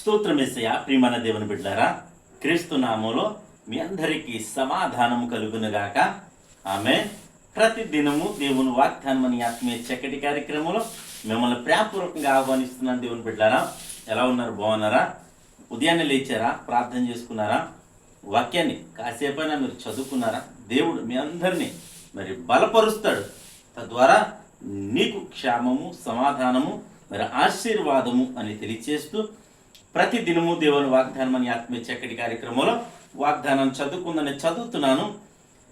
స్తోత్రమేసయ్య. ప్రియమైన దేవుని బిడ్డలారా, క్రీస్తు నామములో మీ అందరికీ సమాధానము కలుగునుగాక. ఆమె ప్రతి దినము దేవుని వాగ్దానం అనే ఆత్మీయ చక్కటి కార్యక్రమంలో మిమ్మల్ని ప్రేమపూర్వకంగా ఆహ్వానిస్తున్నాను. దేవుని బిడ్డలారా, ఎలా ఉన్నారు? బాగున్నారా? ఉదయాన్నే లేచారా? ప్రార్థన చేసుకున్నారా? వాక్యాన్ని కాసేపైనా మీరు చదువుకున్నారా? దేవుడు మీ అందరినీ మరి బలపరుస్తాడు. తద్వారా నీకు క్షేమము, సమాధానము, మరి ఆశీర్వాదము అని తెలియచేస్తూ ప్రతి దినము దేవుని వాగ్దానం అనే ఆత్మీయ చక్కటి కార్యక్రమంలో వాగ్దానం చదువుతున్నాను.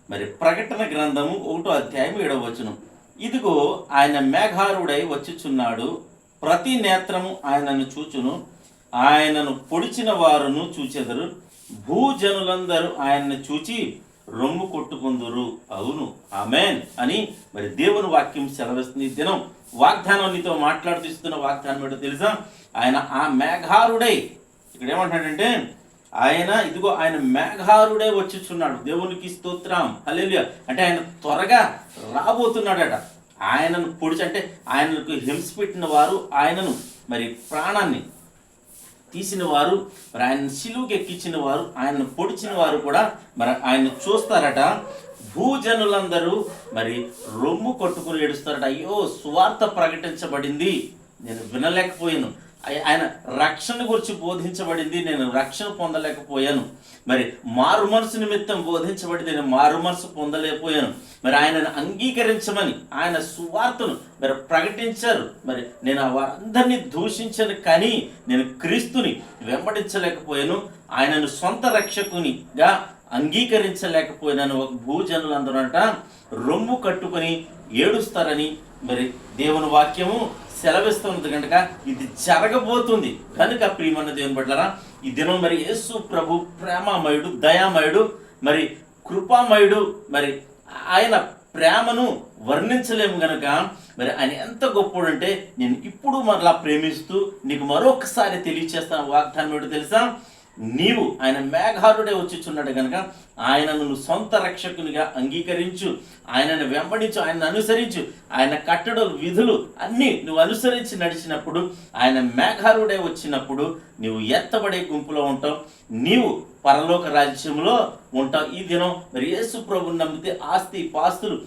మరి ప్రకటన గ్రంథము 1వ అధ్యాయం 7వ వచనం. ఇదిగో ఆయన మేఘారుడై వచ్చుచున్నాడు, ప్రతి నేత్రము ఆయనను చూచును, ఆయనను పొడిచిన వారును చూచెదరు, భూజనులందరూ ఆయన్ని చూచి రొమ్ము కొట్టుకుందురు. అవును, ఆమెన్ అని మరి దేవుని వాక్యం సెలవిస్తుంది. ఈ దినం వాగ్దానం నీతో మాట్లాడుతూ వాగ్దానం ఏంటో తెలుసా? ఆయన ఆ మేఘారుడై, ఇక్కడ ఏమంటాడంటే ఇదిగో ఆయన మేఘారుడై వచ్చుచున్నాడు. దేవునికి స్తోత్రం, హల్లెలూయా. అంటే ఆయన త్వరగా రాబోతున్నాడట. ఆయనను పొడిచి, అంటే ఆయనకు హింస పెట్టిన వారు, ఆయనను మరి ప్రాణాన్ని తీసిన వారు, మరి ఆయన సిలువుకి ఎక్కించిన వారు, ఆయనను పొడిచిన వారు కూడా మరి ఆయన చూస్తారట. భూజనులందరూ మరి రొమ్ము కొట్టుకుని ఏడుస్తారట. అయ్యో, సువార్త ప్రకటించబడింది, నేను వినలేకపోయాను. ఆయన రక్షణ గురించి బోధించబడింది, నేను రక్షణ పొందలేకపోయాను. మరి మారు మనసు నిమిత్తం బోధించబడింది, నేను మారు మనసు పొందలేకపోయాను. మరి ఆయనను అంగీకరించమని ఆయన సువార్తను మరి ప్రకటించారు. మరి నేను వారందరినీ దూషించను, కానీ నేను క్రీస్తుని వెంబడించలేకపోయాను, ఆయనను సొంత రక్షకునిగా అంగీకరించలేకపోయినాను. ఒక భూజనులందరూ అంట రొమ్ము కట్టుకొని ఏడుస్తారని మరి దేవుని వాక్యము సెలవిస్తున్నది. కనుక ఇది జరగబోతుంది. కనుక ప్రియమైన దేవుని బిడ్డలారా, ఈ దినం మరి యేసు ప్రభు ప్రేమమయుడు, దయామయుడు, మరి కృపామయుడు. మరి ఆయన ప్రేమను వర్ణించలేము గనక మరి ఆయన ఎంత గొప్పడంటే, నేను ఇప్పుడు మరలా ప్రేమిస్తూ నీకు మరొకసారి తెలియచేస్తాను. వాగ్దానం ఏంటో తెలుసా? నీవు ఆయన మేఘారుడే వచ్చుచున్నాడు కనుక ఆయనను నువ్వు సొంత రక్షకునిగా అంగీకరించు, ఆయనను వెంబడించు, ఆయనను అనుసరించు. ఆయన కట్టడలు, విధులు అన్నీ నువ్వు అనుసరించి నడిచినప్పుడు, ఆయన మేఘారుడే వచ్చినప్పుడు నువ్వు ఎత్తబడే గుంపులో ఉంటావు, నీవు పరలోక రాజ్యంలో ఉంటావు. ఈ దినం మరి యేసు ప్రభువుని నమ్మితే ఆస్తి, పాస్తులు,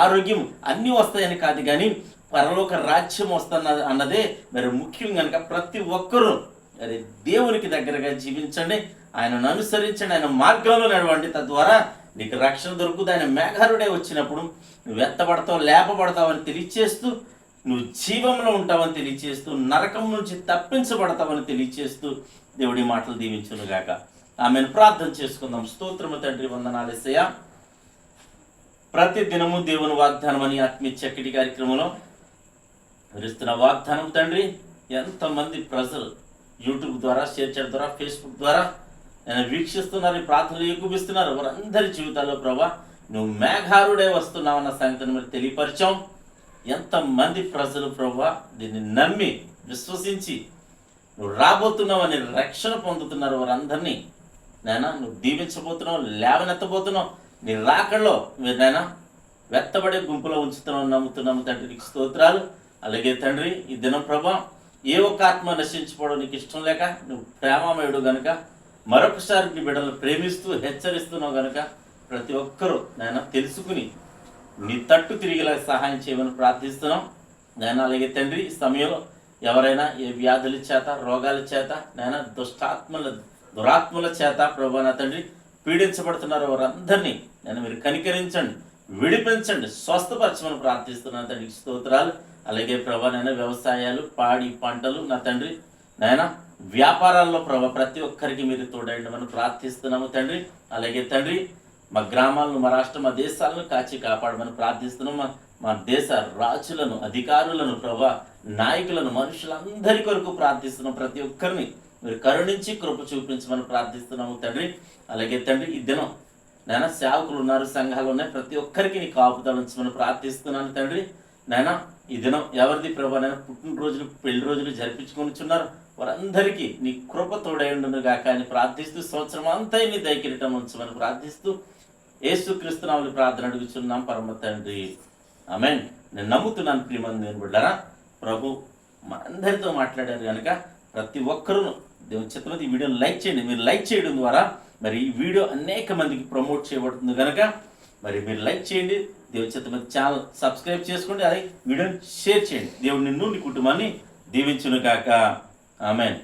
ఆరోగ్యం అన్నీ వస్తాయని కాదు, కానీ పరలోక రాజ్యం వస్తున్నది అన్నదే మరి ముఖ్యం. కనుక ప్రతి ఒక్కరూ మరి దేవునికి దగ్గరగా జీవించండి, ఆయనను అనుసరించండి, ఆయన మార్గంలో నడవండి. తద్వారా నీకు రక్షణ దొరుకుతుంది. ఆయన మేఘారుడే వచ్చినప్పుడు నువ్వు ఎత్తబడతావు, లేపబడతావు అని తెలియచేస్తూ, నువ్వు జీవంలో ఉంటావని తెలియచేస్తూ, నరకం నుంచి తప్పించబడతావని తెలియచేస్తూ దేవుడి మాటలు దీవించునుగాక. ఆమెను ప్రార్థన చేసుకుందాం. స్తోత్రము తండ్రి, వందనాలు యేసయ్యా. ప్రతి దినము దేవుని వాగ్దానం అని ఆత్మీయ చక్కటి కార్యక్రమంలో వివరిస్తున్న వాగ్దానం తండ్రి, ఎంతమంది ప్రజలు యూట్యూబ్ ద్వారా, షేర్ చేయడం ద్వారా, ఫేస్బుక్ ద్వారా వీక్షిస్తున్నారు, ప్రార్థనలు ఏకూపిస్తున్నారు. వారందరి జీవితాల్లో ప్రభా నువ్వు మేఘారుడే వస్తున్నావన్న సంగతిని మరి తెలియపరిచాం. ఎంతమంది ప్రజలు ప్రభా దీన్ని నమ్మి విశ్వసించి నువ్వు రాబోతున్నావని రక్షణ పొందుతున్నారు. వారందరినీ నైనా నువ్వు దీవించబోతున్నావు, లేవనెత్తబోతున్నావు. నీ రాకడలో మీరు నైనా వెత్తబడే గుంపులో ఉంచుతున్నావు, నమ్ముతున్నాము తండ్రి. నీకు స్తోత్రాలు. అలాగే తండ్రి, ఈ దినం ప్రభా ఏ ఒక్క ఆత్మ నశించుకోవడం నీకు ఇష్టం లేక, నువ్వు ప్రేమమయుడు గనుక మరొకసారి నీ బిడ్డలు ప్రేమిస్తూ హెచ్చరిస్తున్నావు గనుక ప్రతి ఒక్కరూ నాయన తెలుసుకుని నీ తట్టు తిరిగేలా సహాయం చేయమని ప్రార్థిస్తున్నాం నాయన. అలాగే తండ్రి, ఈ సమయంలో ఎవరైనా ఏ వ్యాధుల చేత, రోగాల చేత, నాయన దురాత్మల చేత ప్రభా నా తండ్రి పీడించబడుతున్నారు, వారందరినీ నేను మీరు కనికరించండి, విడిపించండి, స్వస్థపరచమని ప్రార్థిస్తున్నాను తండ్రి. స్తోత్రాలు. అలాగే ప్రభా నాయన వ్యవసాయాలు, పాడి పంటలు నా తండ్రి, నాయన వ్యాపారాల్లో ప్రభా ప్రతి ఒక్కరికి మీరు తోడైండమని ప్రార్థిస్తున్నాము తండ్రి. అలాగే తండ్రి, మా గ్రామాలను, మా రాష్ట్రం, మా దేశాలను కాచి కాపాడమని ప్రార్థిస్తున్నాము. మా దేశ రాజులను, అధికారులను ప్రభా, నాయకులను, మనుషులందరి కొరకు ప్రార్థిస్తున్నాం. ప్రతి ఒక్కరిని మీరు కరుణించి కృప చూపించమని ప్రార్థిస్తున్నాము తండ్రి. అలాగే తండ్రి, ఈ దినం నాయన సేవకులు ఉన్నారు, సంఘాలు ఉన్నాయి, ప్రతి ఒక్కరికి నీ కాపుదల ఉంచమని ప్రార్థిస్తున్నాను తండ్రి. నాయన ఈ దినం ఎవరిది ప్రభా నాయన పుట్టినరోజులు, పెళ్లి రోజులు జరిపించుకొనిచున్నారు, వారందరికీ నీ కృప తోడైండును గాక అని ప్రార్థిస్తూ, సంవత్సరం అంతా నీ దయకిరీటం ఉంచమని ప్రార్థిస్తూ యేసుక్రీస్తు నామములో ప్రార్థన అడుగుచున్నాం పరమ తండ్రి, ఆమేన్. నేను నమ్ముతున్నాను ప్రియమైన దేవుని బిడ్డలారా, ప్రభు మనందరితో మాట్లాడారు కనుక ప్రతి ఒక్కరూ దేవుని చిత్తమైతే ఈ వీడియోని లైక్ చేయండి. మీరు లైక్ చేయడం ద్వారా మరి ఈ వీడియో అనేక మందికి ప్రమోట్ చేయబడుతుంది కనుక మరి మీరు లైక్ చేయండి. దేవుని చిత్తమైతే ఛానల్ సబ్స్క్రైబ్ చేసుకోండి. అదే వీడియోని షేర్ చేయండి. దేవుడు నిన్ను నీ కుటుంబాన్ని దీవించును కాక. ఆమేన్.